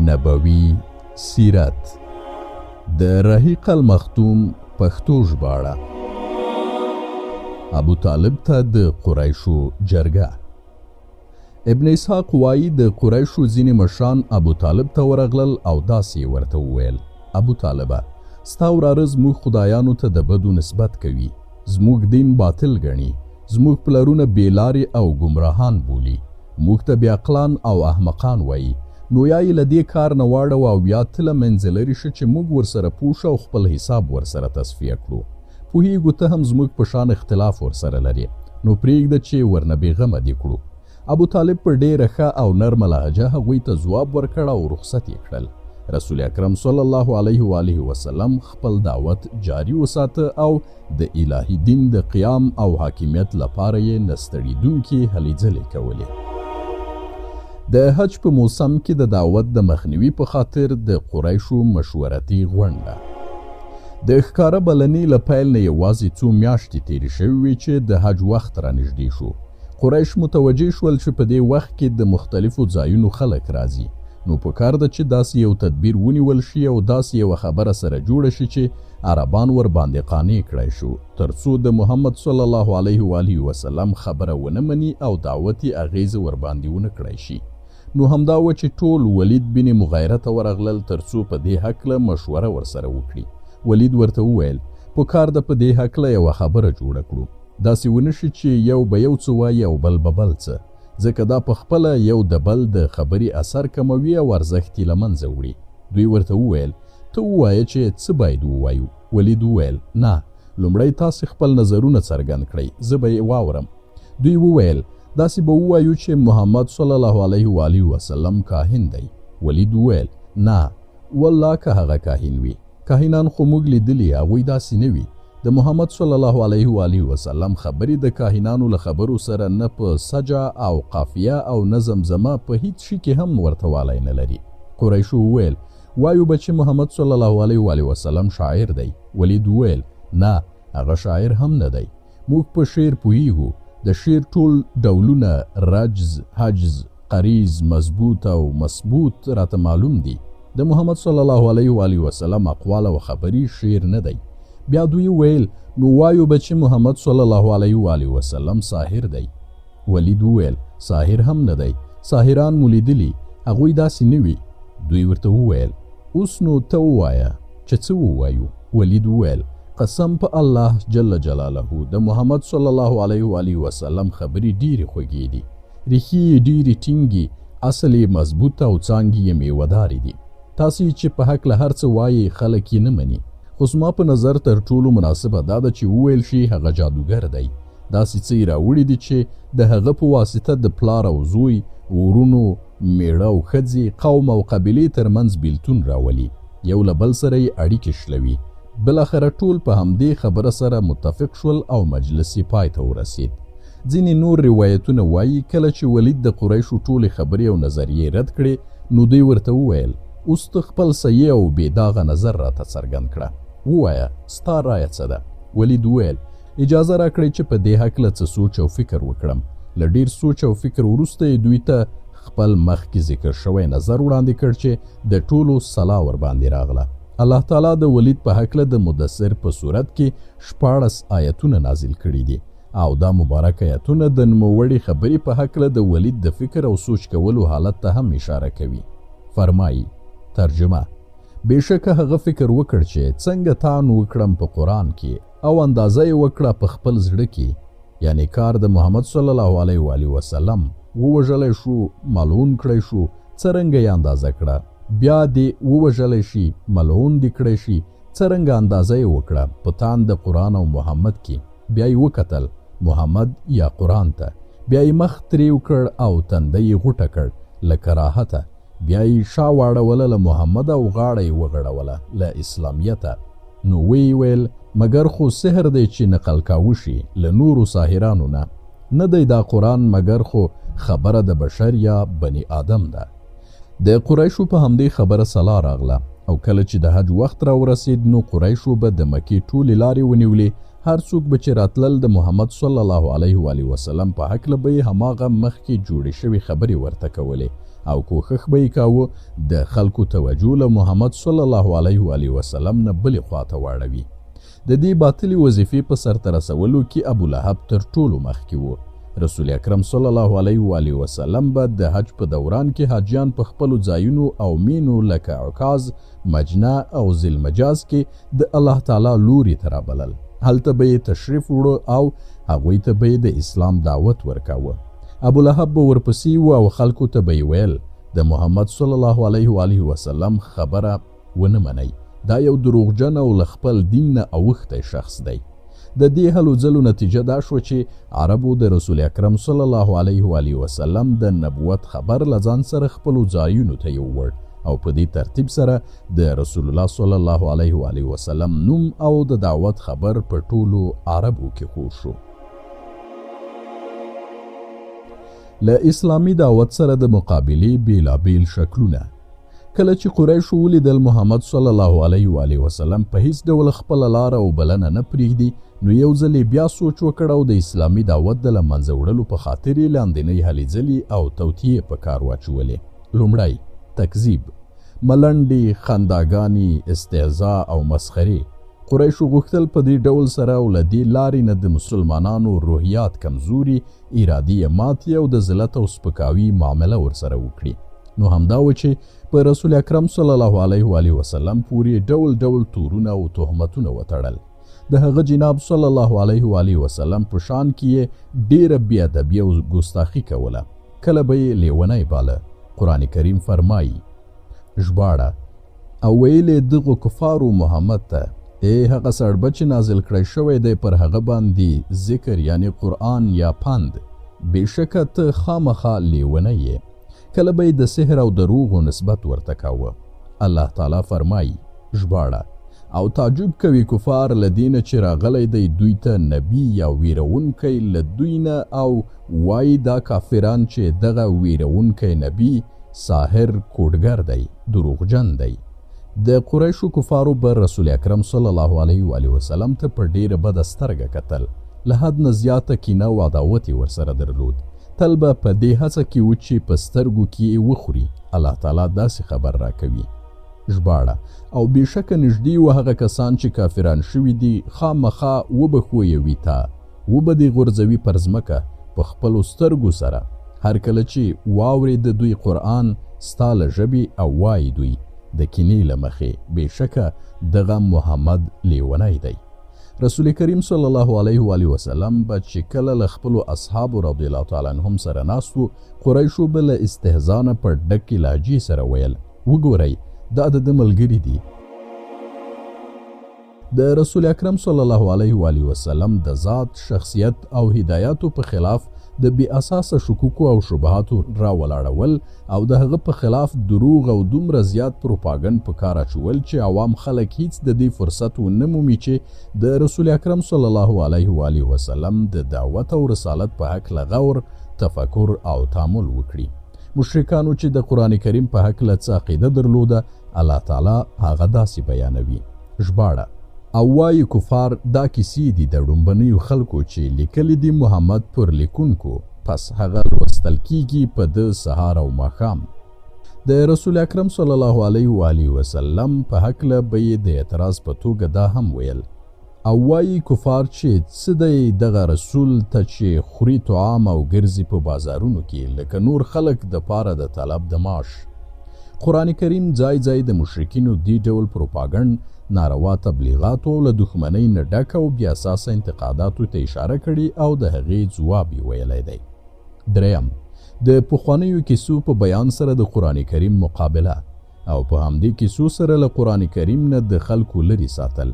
نبوي سیرت د رحیق المختوم پښتو ژباړه. ابو طالب ته د قریشو جرګه. ابن اسحاق وایي د قریشو ځینې مشران ابو طالب ته ورغلل او داسې ورته وویل: ابو طالبه، ستا وراره زموږ خدایانو ته د بدو نسبت کوي، زموږ دین باطل ګڼي، زموږ پلرونه بېلارې او ګمراهان بولي، موږ ته بېعقلان او احمقان وایي. نو یا یې له دې کار نه واړوه او یا ته له منځه لرې شه چې موږ ورسره پوه شو او خپل حساب ورسره تصفیه کړو. پوهېږو ته هم زموږ په شان اختلاف ورسره لرې، نو پرېږده چې ورنه بېغمه دې کړو. ابو طالب په ډېره ښه او نرمه لهجه هغوی ته ځواب ورکړ او رخصت یې کړل. رسول اکرم صلی الله علیه و آله وسلم خپل دعوت جاری وساته او د الهي دین د قیام او حاکمیت لپاره یې نه ستړېدونکې هلې ځلې کولې. د حج په موسم کې د دعوت د مخنیوي په خاطر د قریشو مشورتي غونډه. د ښکاره بلنې له پیل نه یوازې څو میاشتې تېرې شوې وې چې د حج وخت رانږدې شو. قریش متوجه شول چې په دې وخت کې د مختلفو ځایونو خلک راځي، نو پکار ده چې داسې یو تدبیر ونیول شي او داسې یوه خبره سره جوړه شي چې عربان ور باندې قانع کړی شو، ترڅو د محمد صلی الله علیه و آله وسلم خبره ونه مني او دعوت یې اغیزه ور باندې ونه کړی شي. نو همدا و چې ټول ولید بن مغیره ته ورغلل ترڅو په دې هکله مشوره ورسره وکړي. ولید ورته وویل: پکار ده په دې هکله یوه خبره جوړه کړو، داسې ونه شي چې یو به یو څه وایي او بل به بل څه، ځکه دا پخپله یو د بل د خبرې اثر کموي او ارزښت یې له منځه وړي. دوی ورته وویل: ته ووایه چې څه باید ووایو. ولید وویل: نه، لومړی تاسې خپل نظرونه څرګند کړئ، زه به یې واورم. دوی وویل: داسې به ووایو چې محمد صلی الله علیه و آله وسلم کاهن دی. ولید وویل: نه، والله که هغه کاهن وي، کاهنان خو موږ لیدلي، هغوی داسې نه وي. د محمد صلی الله علیه و آله وسلم خبرې د کاهنانو له خبرو سره نه په سجع او قافیه او نه زمزمه په هیڅ شي کې هم ورته والی نه لري. قریشو وویل: وایو به چې محمد صلی الله علیه و آله وسلم شاعر دی. ولید وویل: نه، هغه شاعر هم نه دی، موږ په شعر پوهیږو. د شعر ټول ډولونه رجز، حجز، قریز، مضبوط او مثبوت راته معلوم دي. د محمد صلی الله علیه و آله وسلم اقوال او خبرې شعر نه دی. بیا دوی ویل: نو وایو به چې محمد صلی الله علیه و آله وسلم ساحر دی. ولید وویل: ساحر هم نه دی، ساحران مو لیدلي، هغوی داسې نه وي. دوی ورته وویل: اوس نو ته ووایه چې څه ووایو. ولید وویل: قسم په الله جل جلاله، د محمد صلی الله علیه و آله وسلم خبرې ډېرې خوږې دي، ریښې یې ډېرې ټینګې، اصل یې مضبوط او څانګې یې میوهدارې دي. تاسې چې په هکله هر څه وایي خلک یې نه مني، خو زما په نظر تر ټولو مناسبه دا ده چې وویل شي هغه جادوګر دی، داسې څه یې راوړي دي چې د هغه په واسطه د پلار او زوی، ورونو، میړه او ښځې، قوم او قبیلې ترمنځ بیلتون راولي، یو له بل سره یې اړیکې شلوي. بالاخره ټول په همدې خبره سره متفق شول او مجلس یې پای ته ورسید. ځینې نور روایتونه وایي کله چې ولید د قریشو ټولې خبرې او نظریې رد کړې، نو دوی ورته وویل: اوس ته خپل صحیح او بې داغه نظر راته څرګند کړه، ووایه ستا رایه څه ده. ولید وویل: اجازه راکړئ چې په دې هکله څه سوچ او فکر وکړم. له ډېر سوچ او فکر وروسته یې دوی ته خپل مخکې ذکر شوی نظر وړاندې کړ چې د ټولو سلا ورباندې راغله. الله تعالی د ولید په هکله د مدثر په صورت کې 14 آیتونه نازل کړي دي او دا مبارک آیتونه د نوموړې خبرې په هکله د ولید د فکر او سوچ کولو حالت ته هم اشاره کوي. فرمایي: ترجمه: بېشکه هغه فکر وکړ چې څنګه تان وکړم په قرآن کې او اندازه یې وکړه په خپل زړه کې، یعنی کار د محمد صلی الله علیه و آله وسلم، ووژلی شو، ملعون کړی شو، څرنګه یې اندازه کړه، بیا دې ووژلی شي، ملعون دې کړی شي، څرنګه اندازه یې وکړه په تان د قرآن او محمد کې، بیا یې وکتل محمد یا قرآن ته، بیا یې مخ تریو کړ او تنده یې غوټه کړ له کراهته، بیا یې شا واړوله له محمد او غاړه یې وغړوله له اسلامیته. نو ویې ویل: مګر خو سحر دی چې نقل کاوه شي له نورو ساحرانو نه دی دا قرآن، مګر خو خبره د بشر یا بني آدم ده. د قریشو په همدې خبره سلا راغله او کله چې د حج وخت را ورسید، نو قریشو به د مکې ټولې لارې ونیولې. هر څوک به چې راتلل د محمد صلی الله علیه و آله وسلم په هکله به یې هماغه مخکې جوړې شوې خبرې ورته کولې او کوښښ به یې کاوه د خلکو توجه له محمد صلی الله علیه و آله وسلم نه بلې خواته واړوي. د دې باطلې وظیفې په سرته رسولو کې ابولهب تر ټولو مخکې و. رسول اکرم صلی الله علیه و آله وسلم به د حج په دوران کې حاجیان په خپلو ځایونو او مینو لکه عکاظ، مجنه او ذیلمجاز کې د الله تعالی لوري ته رابلل. هلته به یې تشریف وړو او هغوی ته به یې د اسلام دعوت ورکاوه. ابولهب به ورپسې و او خلکو ته به یې ویل د محمد صلی الله علیه و آله وسلم خبره ونه منئ، دا یو دروغجن او له خپل دین نه اوښتی شخص دی. د دې هلو ځلو نتیجه دا شوه چې عربو د رسول اکرم صلی الله علیه و آله وسلم د نبوت خبر له ځان سره خپلو ځایونو ته یووړ او په دې ترتیب سره د رسول الله صلی الله علیه و آله وسلم نوم او د دعوت خبر په ټولو عربو کې خور شو. له اسلامي دعوت سره د مقابلې بیلابیل شکلونه. کله چې قریشو ولیدل محمد صلی الله علیه و آله وسلم په هیڅ ډول خپله لاره او بلنه نه پرېږدي، نو یو ځل یې بیا سوچ وکړ او د اسلامي دعوت د له منځه وړلو په خاطر یې لاندنۍ هلې ځلې او توطیې په کار واچولې. لومړی تکذیب، ملنډې، خنداګانې، استهزا او مسخرې. قریشو غوښتل په دې ډول سره او له دې لارې نه د مسلمانانو روحیات کمزوري، ارادي یې ماتې او د ذلت او سپکاوي معامله ورسره وکړي. نو همدا و چې په رسول اکرم صلی الله علیه و آله وسلم پورې ډول ډول تورونه او تهمتونه وتړل. د هغه جناب صلی الله علیه و آله وسلم په شان کې یې ډېره بېادبي او ګستاخي کوله. کله به یې لیونی باله. قرآن کریم فرمایي ژباړه او ویلې دغو کفارو محمد ته ای هغه سړبه چې نازل کړی شوی دی پر هغه باندې ذکر یعنی قرآن یا پند، بېشکه ته خامخا لیونی یې. کله به یې د سحر او دروغو نسبت ورته کاوه. الله تعالی فرمایي ژباړه او تعجب کوي کفار له دې نه چې راغلی دی دوی ته نبي یا ویرونکی له دوی نه او وایي دا کافران چې دغه ویرونکی نبي ساحر کوډګر دی، دروغجن دی. د قریشو کفارو به رسول اکرم صلی الله علیه و آله وسلم ته په ډېره بده سترګه کتل. له حد نه زیاته کینه او عداوت یې ورسره درلود. تل به په دې هڅه کې و چې په سترګو کې یې وخوري. الله تعالی داسې خبر راکوي ژباړه او بېشکه نږدې و هغه کسان چې کافران شوي دي خامخا وبښویوي تا، وبه دې غورځوي پر ځمکه په خپلو سترګو سره هر کله چې واوري د دوی قرآن ستا له ژبې او وایي دوی د کینې له مخې بېشکه دغه محمد لیونی دی. رسول کریم صلی الله علیه و آله وسلم به چې کله له خپلو اصحابو رضی الله تعالی عنهم سره ناست و، قریشو به له استهزا نه په ډکې لهجې سره ویل وګورئ دا د ده ملګري دي. د رسول اکرم صلی الله علیه و آله وسلم د ذات، شخصیت او هدایاتو په خلاف د بې اساسه شکوکو او شبهاتو راولاړول او د هغه په خلاف دروغ او دومره زیات پروپاګند په کار اچول چې عوام خلک هیڅ د دې فرصت ونه مومي چې د رسول اکرم صلی الله علیه و آله وسلم د دعوت او رسالت په هکله غور، تفکر او تامل وکړي. مشرکانو چې د قرآن کریم په هکله څه عقیده درلوده، الله تعالی هغه داسې بیانوي ژباړه او وایي کفار دا کیسې دي د ړومبنیو خلکو چې لیکلي دي محمد پر لیکونکو، پس هغه لوستل کیږي په د سهار او ماښام. د رسول اکرم صلی الله علیه و آله وسلم په هکله به یې د اعتراض په توګه دا هم ویل او وایي کفار چې څه دی دغه رسول ته چې خوري طعام او ګرځي په بازارونو کې لکه نور خلک د پاره د طلب د معاش. قرآن کریم ځای ځای د مشرکینو دې ډول پروپاګند، ناروا تبلیغاتو او له دښمنۍ نه ډک او بې اساسه انتقاداتو ته اشاره کړي او د هغې ځواب یې ویلی دی. دریم د پخوانیو کیسو په بیان سره د قرآن کریم مقابله او په همدې کیسو سره له قرآن کریم نه د خلکو لرې ساتل.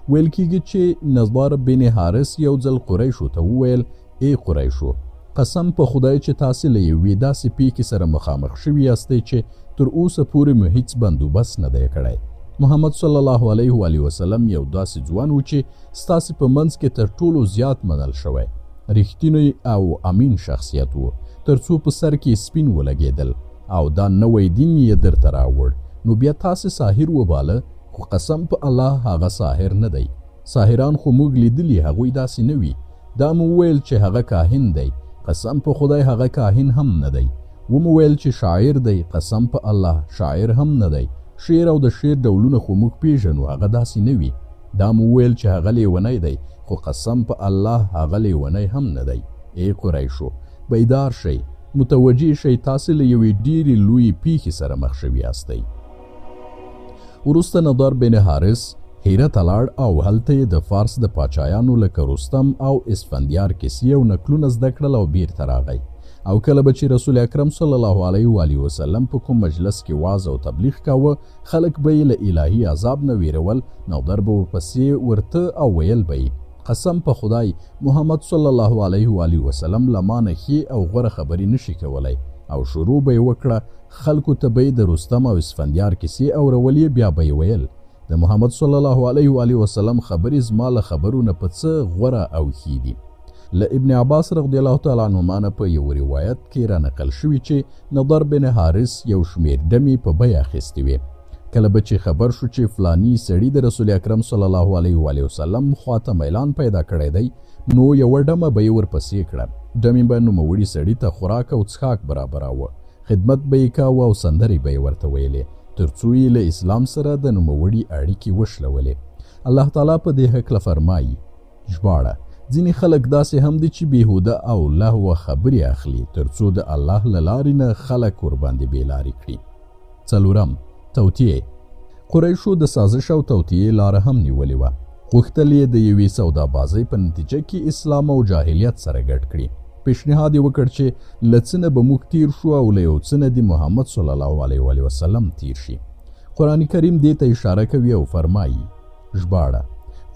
ویل کېږي چې نضار بن حارث یو ځل قریشو ته وویل ای قریشو، قسم په خدای چې تاسې له یوې داسې پیښې سره مخامخ شوي یاستئ چې تر اوسه پورې مو هیڅ بندوبست نه دی کړی. محمد صلی الله علیه و آله وسلم یو داسې ځوان و چې ستاسې په منځ کې تر ټولو زیات منل شوی، رښتینی او امین شخصیت و، تر څو په سر کې سپین ولګېدل او دا نوی دین یې درته راوړ. نو بیا تاسې ساحر وباله، خو قسم په الله هغه ساحر نه دی. ساحران خو موږ لیدلي هغوی داسې نه وي. دا مو وویل چې هغه کاهن دی، قسم په خدای هغه کاهن هم نه دی. ومو ویل چې شاعر دی. قسم په الله شاعر هم نه دی. شعر او د شعر ډولونه خو موږ پیژنو، هغه داسې نه وي. دا مو ویل چې هغه لیونی دی، خو قسم په الله هغه لیونی هم نه دی. ای قریشو بیدار شئ، متوجه شئ، تاسې له یوې ډېرې لویې پیښې سره مخ شوي یاستئ. وروسته نضر بن حارث هرات لاړ او هلته یې د فارس د پاچایانو لکه رستم او اسفندیار کیسې او نکلونه زده کړل او بیرته راغی. او کله به چې رسول اکرم صلی الله علیه و آله وسلم په کوم مجلس کې واز او تبلیغ کاوه، خلک به یې له الهي عذاب نه ویرول. نودر به ورپسې ورته او ویل به یې قسم په خدای محمد صلی الله علیه و آله وسلم له ما نه ښې او غوره خبرې نشي کولی. او شروع به یې وکړه، خلکو ته به یې د رستم او اسفندیار کیسې اورولې. بیا به یې ویل د محمد صلی الله علیه و آله وسلم خبرې زما له خبرو نه په څه غوره او ښې دي. له ابن عباس رضی الله تعالی عنهما نه په یو روایت کې را نقل شوي چې نضر بن حارث یو شمیر ډمې په بیه اخیستې وې. کله به چې خبر شو چې فلانی سړي د رسول اکرم صلی الله علیه و آله وسلم خواته میلان پیدا کړی دی، نو یوه ډمه به یې ورپسې کړه. ډمې به نوموړي سړي ته خوراک او څښاک برابراوه، خدمت به یې کاوه او سندرې به یې ورته ویلې، تر څو یې له اسلام سره د نوموړي اړیکې وشلولې. الله تعالی په دې هکله فرمایي: ژباړه ځینې خلک داسې هم دي چې بېهوده او لهوه خبرې اخلي تر څو د الله له لارې نه خلک ورباندې بېلارې کړي. څلورم، توطیې. قریشو د سازش او توطیې لاره هم نیولې وه. غوښتل یې د یوې سودابازۍ په نتیجه کې اسلام او جاهلیت سره ګډ کړي. پیشنهاد یې وکړ چې له څه نه به موږ تیر شو او له یو څه نه د محمد صلی الله علیه وسلم تیر شي. قرآن کریم دې ته اشاره کوي او فرمایي: ژباړه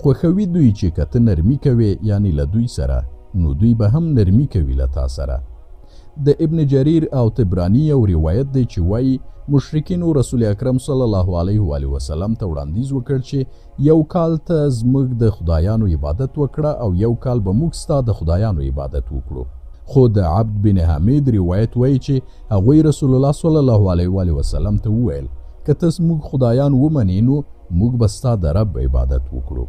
خوښوي دوی چې که ته نرمي کوې، یعنی له دوی سره، نو دوی به هم نرمي کوي له تا سره. د ابن جریر او طبرانی یو روایت دی چې وایي مشرکینو رسول اکرم صلی الله علیه و آله وسلم ته وړاندیز وکړ چې یو کال ته زموږ د خدایانو عبادت وکړه او یو کال به موږ ستا د خدایانو عبادت وکړو. خو د عبد بن حمید روایت وایي چې هغوی رسول الله صلی الله علیه و آله وسلم ته وویل که ته زموږ خدایان ومنې نو موږ به ستا د رب عبادت وکړو.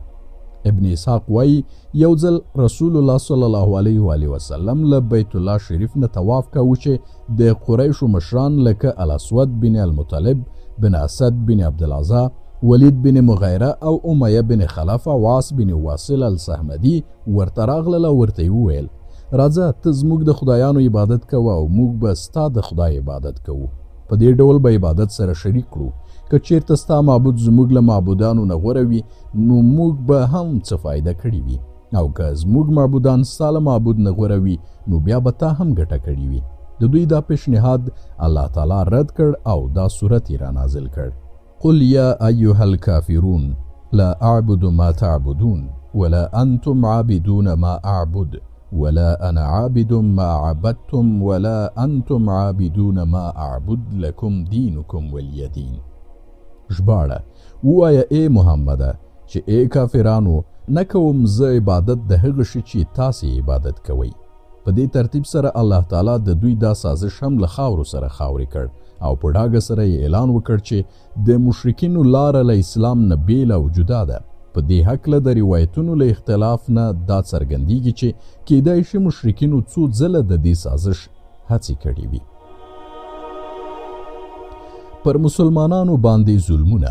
ابن اسحاق وایي یو ځل رسول الله صلی الله علیه و آله وسلم له بیت الله شریف نه طواف کاوه چې د قریشو مشران لکه الاسود بن المطلب بن اسد بن عبدالعزا، ولید بن مغیره او امیه بن خلف او عاص بن واصل السهمدي ورته راغلل او ورته یې وویل راځه ته زموږ د خدایانو عبادت کوه او موږ به ستا د خدای عبادت کوو. په دې ډول به عبادت سره شریک کړو. که چیرته ستا معبود زموږ له معبودانو نه غوره وي نو موږ به هم څه فایده کړې وي، او که زموږ معبودان ستا له معبود نه غوره وي نو بیا به تا هم ګټه کړې وي. د دوی دا پیشنهاد الله تعالی رد کړ او دا سورت یې را نازل کړ: قل یا ایها الکافرون لا اعبد ما تعبدون ولا انتم عابدون ما اعبد ولا انا عابد ما عبدتم ولا انتم عابدون ما اعبد لكم دينكم ولي دين. ژباړه ووایه ای محمده چې ای کافرانو نه کوم زه عبادت د هغه شي چې تاسې عبادت کوئ. په دې ترتیب سره الله تعالی د دوی دا سازش هم له خاورو سره خاورې کړ او په ډاګه سره یې اعلان وکړ چې د مشرکینو لاره له اسلام نه بیله او جدا ده. په دې هکله د روایتونو له اختلاف نه دا څرګندیږي چې کیدای شي مشرکینو څو ځله د دې سازش هڅې کړې وي. پر مسلمانانو باندې ظلمونه.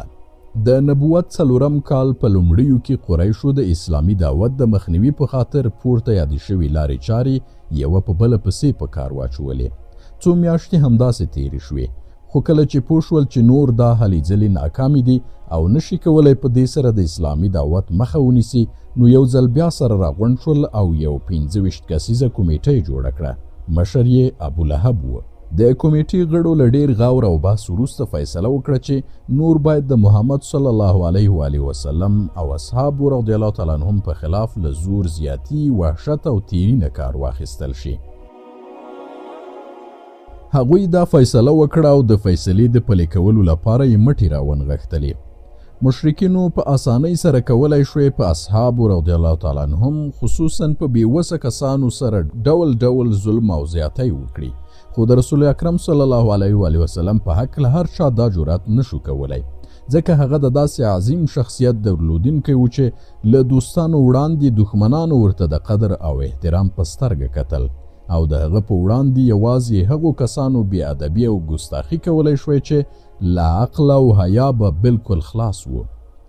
د نبوت څلورم کال په لومړیو کې قریشو د اسلامي دعوت د مخنیوي په خاطر پورته یادې شوي لارې چارې یوه په بله پسې په کار واچولې. څو میاشتې همداسې تېرې شوې، خو کله چې پوه شول چې نور دا هلې ځلې ناکامې دي او نشي کولی په دې سره د اسلامي دعوت مخه ونیسي، نو یو ځل بیا سره راغونډ شول او یو 25 کسیزه کمیټه یې جوړه کړه. مشر یې ابولهب و. د کمیټې غړو له ډېر غور او بحث وروسته فیصله وکړه چې نور باید د محمد صلی الله علیه و آله وسلم او اصحابو رضی الله تعالی عنهم په خلاف له زور زیاتی، وحشت او تیری نه کار واخیستل شي. هغوی دا فیصله وکړه او د فیصلې د پلي کولو لپاره یې مټې راونغښتلې. مشرکینو په اسانۍ سره کولی شوی په اصحابو رضی الله تعالی عنهم خصوصا په بېوسه کسانو سره ډول ډول ظلم او زیاتی وکړي، خو د رسول اکرم صلی الله علیه و آله وسلم په حق له هر چا دا جرأت نشو کولی، ځکه هغه د داسې عظیم شخصیت درلودونکی و چې له دوستانو وړاندې دښمنانو ورته د قدر او احترام په سترګه کتل. او د هغه په وړاندې یوازې هغو کسانو بې ادبي او ګستاخي کولی شوی چې له عقل او حیا به بالکل خلاص و.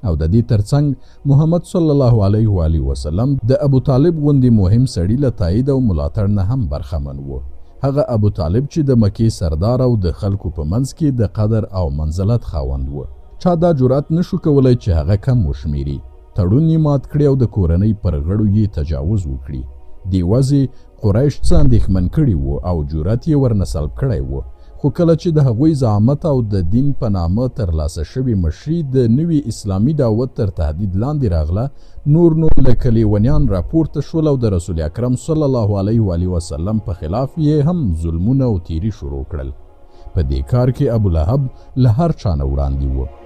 او د دې ترڅنګ محمد صلی الله علیه و آله وسلم د ابو طالب غوندې مهم سړي له تایید او ملاتړ نه هم برخمن و. هغه ابو طالب چې د مکې سردار او د خلکو په منځ کې د قدر او منزلت خاوند و. چا دا جرأت نشو کولی چې هغه کم وشمیري، تړون یې مات کړي او د کورنۍ پر غړو یې تجاوز وکړي. دې وضع قریش څه اندېښمن کړي وو او جرأت یې ورنه سلب کړی و. خو کله چې د هغوی زعامت او د دین په نامه ترلاسه شوې مشري د نوي اسلامي دعوت تر تهدید لاندې راغله، نور نو لکه لیونیان راپورته شول او د رسول اکرم صلی الله علیه و آله وسلم په خلاف یې هم ظلمونه او تیری شروع کړل. په دې کار کې ابو لهب له هر چا نه وړاندې و.